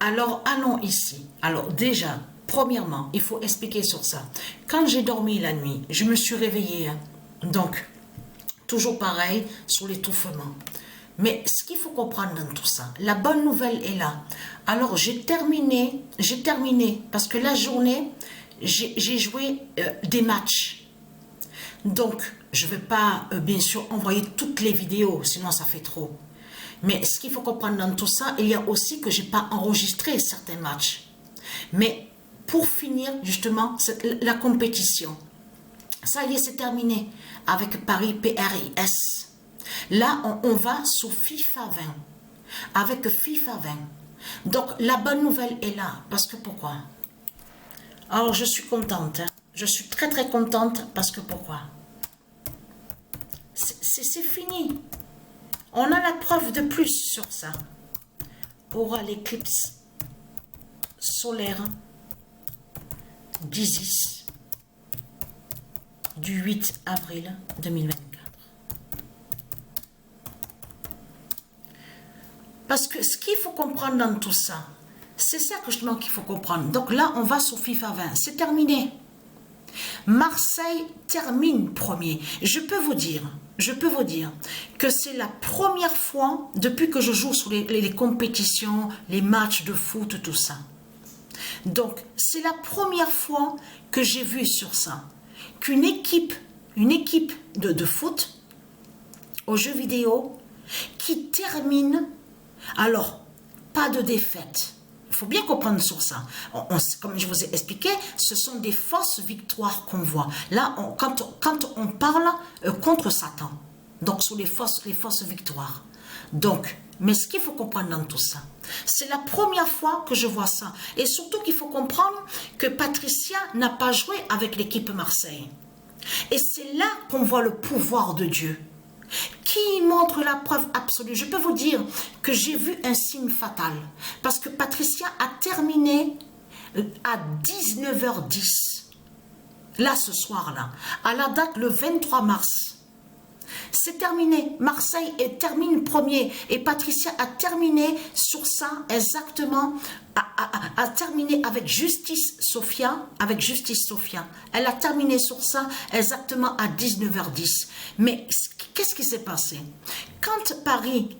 Alors, allons ici. Alors, déjà, premièrement, il faut expliquer sur ça. Quand j'ai dormi la nuit, je me suis réveillée. Donc, toujours pareil sur l'étouffement. Mais ce qu'il faut comprendre dans tout ça, la bonne nouvelle est là. Alors, j'ai terminé, parce que la journée, j'ai joué des matchs. Donc, je ne vais pas, bien sûr, envoyer toutes les vidéos, sinon ça fait trop. Mais ce qu'il faut comprendre dans tout ça, il y a aussi que je n'ai pas enregistré certains matchs. Mais pour finir, justement, la compétition, ça y est, c'est terminé avec Paris PRIS. Là, on va sur FIFA 20, avec FIFA 20. Donc, la bonne nouvelle est là, parce que pourquoi? Alors, je suis contente, hein. Je suis très très contente, parce que pourquoi? C'est fini. On a la preuve de plus sur ça. Aura l'éclipse solaire d'Isis du 8 avril 2024. Parce que ce qu'il faut comprendre dans tout ça, c'est ça que justement qu'il faut comprendre. Donc là, on va sur FIFA 20. C'est terminé. Marseille termine premier. Je peux vous dire que c'est la première fois depuis que je joue sur les compétitions, les matchs de foot, tout ça. Donc, c'est la première fois que j'ai vu sur ça qu'une équipe de foot aux jeux vidéo qui termine, alors, pas de défaite. Il faut bien comprendre sur ça. Comme je vous ai expliqué, ce sont des fausses victoires qu'on voit. Là, quand on parle contre Satan, donc sur les fausses victoires. Donc, mais ce qu'il faut comprendre dans tout ça, c'est la première fois que je vois ça. Et surtout qu'il faut comprendre que Patricia n'a pas joué avec l'équipe Marseille. Et c'est là qu'on voit le pouvoir de Dieu, qui montre la preuve absolue. Je peux vous dire que j'ai vu un signe fatal, parce que Patricia a terminé à 19h10, là ce soir-là, à la date le 23 mars. C'est terminé. Marseille termine premier et Patricia a terminé sur ça exactement, a terminé avec Justice Sophia. Elle a terminé sur ça exactement à 19h10. Mais qu'est-ce qui s'est passé? Quand Paris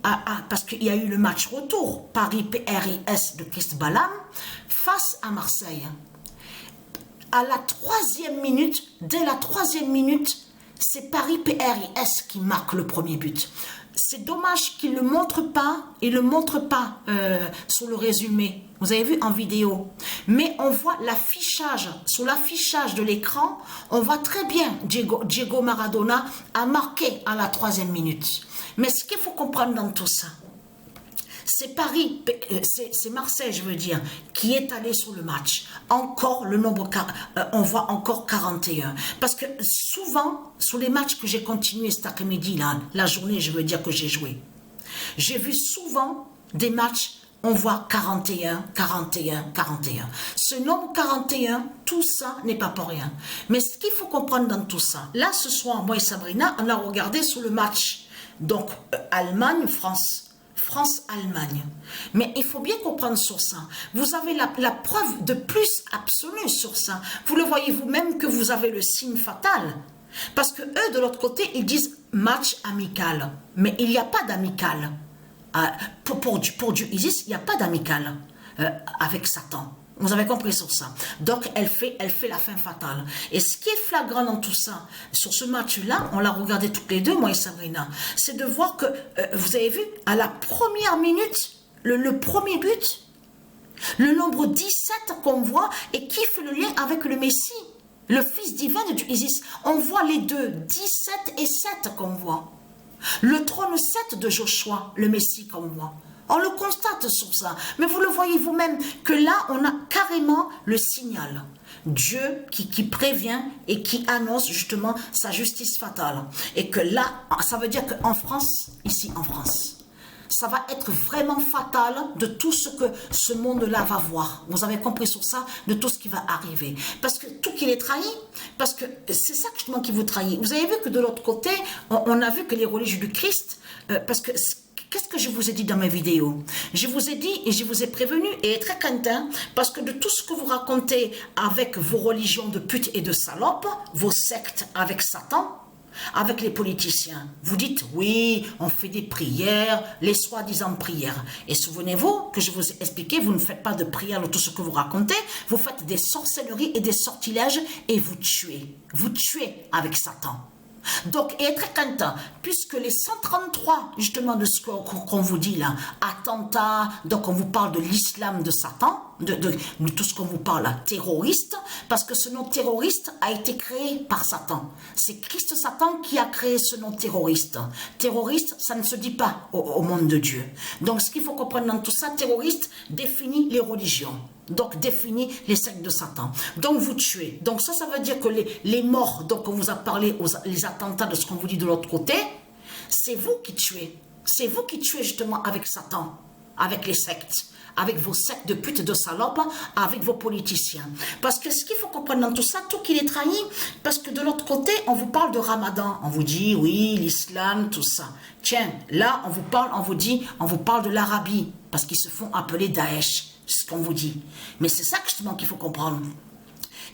parce qu'il y a eu le match retour, Paris PRIS de Christ Balam face à Marseille. À la 3e minute, dès la 3e minute, c'est Paris PRIS qui marque le premier but. C'est dommage qu'il ne le montre pas, sur le résumé. Vous avez vu en vidéo. Mais on voit l'affichage, sur l'affichage de l'écran, on voit très bien Diego Maradona a marqué à la 3e minute. Mais ce qu'il faut comprendre dans tout ça, c'est c'est Marseille, je veux dire, qui est allé sur le match. Encore le nombre, on voit encore 41. Parce que souvent, sur les matchs que j'ai continué cet après-midi, la journée, je veux dire que j'ai joué, j'ai vu souvent des matchs, on voit 41, 41, 41. Ce nombre 41, tout ça n'est pas pour rien. Mais ce qu'il faut comprendre dans tout ça, là, ce soir, moi et Sabrina, on a regardé sur le match. Donc, Allemagne-France. France-Allemagne. Mais il faut bien comprendre sur ça. Vous avez la preuve de plus absolue sur ça. Vous le voyez vous-même que vous avez le signe fatal. Parce que eux, de l'autre côté, ils disent match amical. Mais il n'y a pas d'amical. Pour Dieu Isis, il n'y a pas d'amical avec Satan. Vous avez compris sur ça. Donc, elle fait la fin fatale. Et ce qui est flagrant dans tout ça, sur ce match-là, on l'a regardé toutes les deux, moi et Sabrina, c'est de voir que, vous avez vu, à la première minute, le premier but, le nombre 17 qu'on voit, et qui fait le lien avec le Messie, le Fils divin de Dieu Isis. On voit les deux, 17 et 7 qu'on voit. Le trône 7 de Joshua, le Messie qu'on voit. On le constate sur ça. Mais vous le voyez vous-même que là, on a carrément le signal. Dieu qui prévient et qui annonce justement sa justice fatale. Et que là, ça veut dire qu'en France, ici en France, ça va être vraiment fatal de tout ce que ce monde-là va voir. Vous avez compris sur ça, de tout ce qui va arriver. Parce que tout qu'il est trahi, parce que c'est ça justement qui vous trahit. Vous avez vu que de l'autre côté, on a vu que les religieux du Christ, parce que Qu'est-ce que je vous ai dit dans mes vidéos? Je vous ai dit et je vous ai prévenu et être très content parce que de tout ce que vous racontez avec vos religions de putes et de salopes, vos sectes avec Satan, avec les politiciens, vous dites oui, on fait des prières, les soi-disant prières. Et souvenez-vous que je vous ai expliqué, vous ne faites pas de prières de tout ce que vous racontez, vous faites des sorcelleries et des sortilèges et vous tuez. Vous tuez avec Satan. Donc, et très content, puisque les 133, justement, de ce qu'on vous dit là, attentats, donc on vous parle de l'islam de Satan, de tout ce qu'on vous parle là, terroriste, parce que ce nom terroriste a été créé par Satan. C'est Christ Satan qui a créé ce nom terroriste. Terroriste, ça ne se dit pas au monde de Dieu. Donc, ce qu'il faut comprendre dans tout ça, terroriste définit les religions. Donc, définit les sectes de Satan. Donc, vous tuez. Donc, ça veut dire que les morts, donc on vous a parlé, les attentats de ce qu'on vous dit de l'autre côté, c'est vous qui tuez. C'est vous qui tuez justement avec Satan, avec les sectes, avec vos sectes de putes, de salopes, avec vos politiciens. Parce que ce qu'il faut comprendre dans tout ça, tout qu'il est trahi, parce que de l'autre côté, on vous parle de Ramadan. On vous dit, oui, l'islam, tout ça. Tiens, là, on vous parle, on vous parle de l'Arabie, parce qu'ils se font appeler Daesh. C'est ce qu'on vous dit. Mais c'est ça justement qu'il faut comprendre.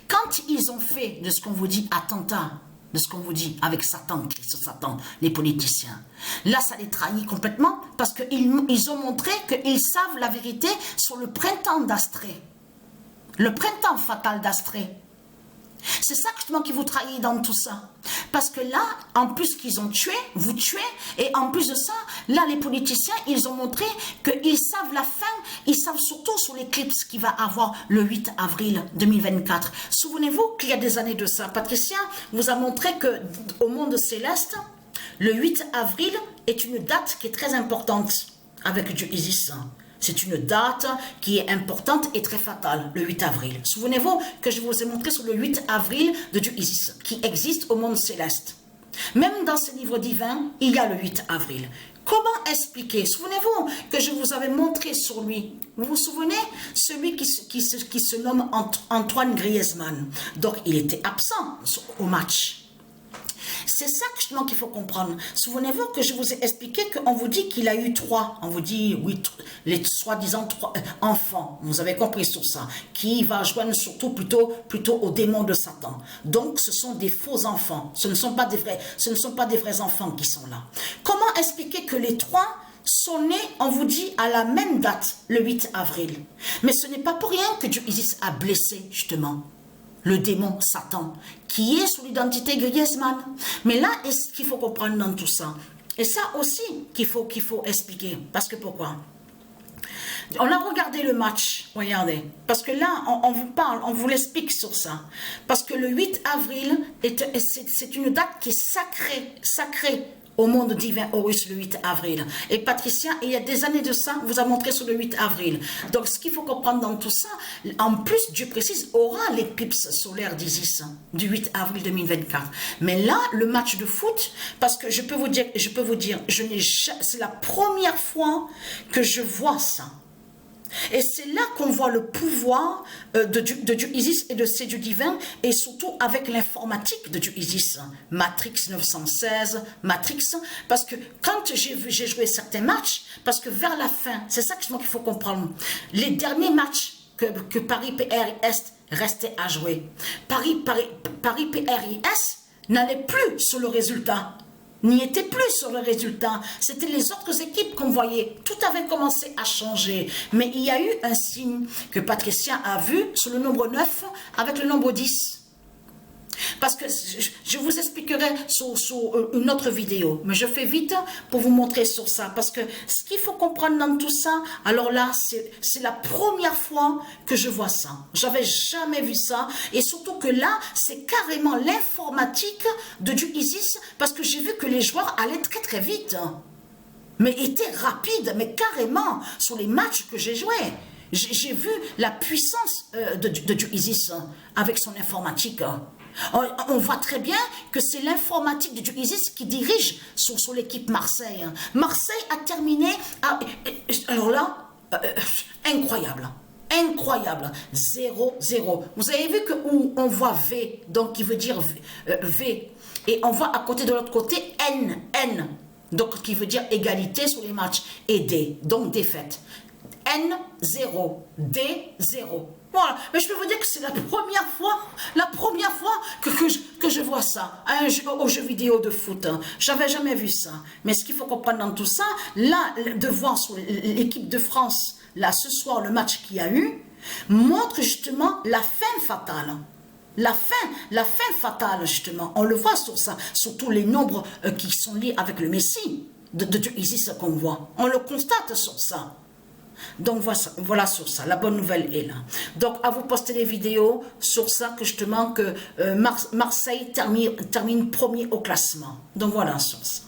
Quand ils ont fait de ce qu'on vous dit attentat, de ce qu'on vous dit avec Satan, Christ Satan, les politiciens, là ça les trahit complètement parce qu'ils ont montré qu'ils savent la vérité sur le printemps d'Astrée. Le printemps fatal d'Astrée. C'est ça justement qui vous trahit dans tout ça. Parce que là, en plus qu'ils ont tué, vous tuez, et en plus de ça, là les politiciens, ils ont montré qu'ils savent la fin, ils savent surtout sur l'éclipse qui va avoir le 8 avril 2024. Souvenez-vous qu'il y a des années de ça, Patricia vous a montré que au monde céleste, le 8 avril est une date qui est très importante avec Dieu Isis. C'est une date qui est importante et très fatale, le 8 avril. Souvenez-vous que je vous ai montré sur le 8 avril de Dieu Isis, qui existe au monde céleste. Même dans ces livres divins, il y a le 8 avril. Comment expliquer? Souvenez-vous que je vous avais montré sur lui. Vous vous souvenez? Celui qui se nomme Antoine Griezmann. Donc, il était absent au match. C'est ça justement qu'il faut comprendre. Souvenez-vous que je vous ai expliqué qu'on vous dit qu'il a eu 3. On vous dit, oui, les soi-disant 3 enfants. Vous avez compris sur ça. Qui va joindre surtout plutôt au démon de Satan. Donc, ce sont des faux enfants. Ce ne sont pas des vrais enfants qui sont là. Comment expliquer que les 3 sont nés, on vous dit, à la même date, le 8 avril. Mais ce n'est pas pour rien que Dieu Isis a blessé, justement, le démon Satan, qui est sous l'identité Griezmann. Mais là, est-ce qu'il faut comprendre dans tout ça? Et ça aussi qu'il faut expliquer. Parce que pourquoi? On a regardé le match, regardez. Parce que là, on vous parle, on vous l'explique sur ça. Parce que le 8 avril, c'est une date qui est sacrée au monde divin Horus le 8 avril. Et Patricia, il y a des années de ça, vous a montré sur le 8 avril. Donc, ce qu'il faut comprendre dans tout ça, en plus, Dieu précise, aura l'éclipse solaire d'Isis du 8 avril 2024. Mais là, le match de foot, parce que je peux vous dire, c'est la première fois que je vois ça. Et c'est là qu'on voit le pouvoir de Dieu Isis et de ses dieux divins, et surtout avec l'informatique de Dieu Isis. Matrix 916, Matrix, parce que quand j'ai joué certains matchs, parce que vers la fin, c'est ça qu'il faut comprendre, les derniers matchs que Paris PRIS restait à jouer, Paris PRIS n'allait plus sur le résultat. N'y était plus sur le résultat. C'était les autres équipes qu'on voyait. Tout avait commencé à changer. Mais il y a eu un signe que Patricia a vu sur le nombre 9 avec le nombre 10. Parce que je vous expliquerai sur une autre vidéo. Mais je fais vite pour vous montrer sur ça. Parce que ce qu'il faut comprendre dans tout ça, alors là, c'est la première fois que je vois ça. J'avais jamais vu ça. Et surtout que là, c'est carrément l'informatique de Dieu Isis. Parce que j'ai vu que les joueurs allaient très très vite. Mais étaient rapides, mais carrément, sur les matchs que j'ai joués. J'ai vu la puissance de Dieu Isis avec son informatique. On voit très bien que c'est l'informatique de Dieu Isis qui dirige sur l'équipe Marseille. Marseille a terminé, alors là, incroyable. Incroyable, 0-0. Vous avez vu que où on voit V, donc qui veut dire V, et on voit à côté de l'autre côté N. Donc, qui veut dire égalité sur les matchs. Et D, donc défaite. N0, D0. Voilà. Mais je peux vous dire que c'est la première fois que je vois ça au jeu vidéo de foot. Hein. J'avais jamais vu ça. Mais ce qu'il faut comprendre dans tout ça, là, de voir sur l'équipe de France, là, ce soir, le match qu'il y a eu, montre justement la fin fatale. La fin fatale, justement, on le voit sur ça, sur tous les nombres qui sont liés avec le Messie, ici, ce qu'on voit. On le constate sur ça. Donc, voilà sur ça, la bonne nouvelle est là. Donc, à vous poster des vidéos sur ça, que justement, que Marseille termine premier au classement. Donc, voilà sur ça.